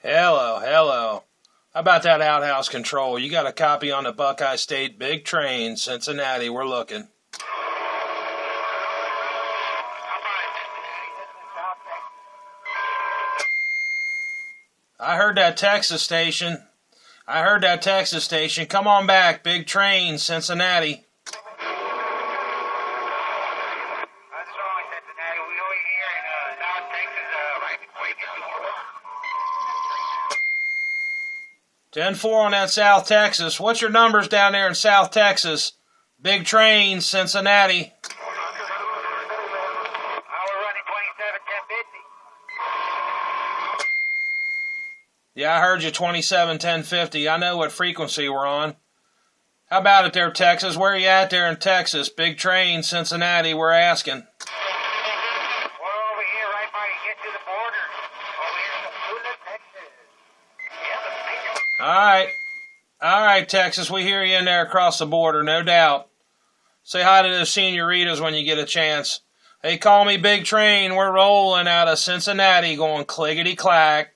Hello, hello. How about that outhouse control? You got a copy on the Buckeye State Big Train, Cincinnati. We're looking. I heard that Texas station. Come on back, Big Train, Cincinnati. That's wrong, Cincinnati. We over here in South Texas, right before you get to work. 10-4 on that South Texas. What's your numbers down there in South Texas? Big Train, Cincinnati. We're running 27-10-50. Yeah, I heard you, 27-10-50. I know what frequency we're on. How about it there, Texas? Where are you at there in Texas? Big Train, Cincinnati, we're asking. We're over here right by you get to the border. Over here in Missoula, Texas. Yeah, All right, Texas, we hear you in there across the border, no doubt. Say hi to the senoritas when you get a chance. Hey, call me Big Train. We're rolling out of Cincinnati going clickety-clack.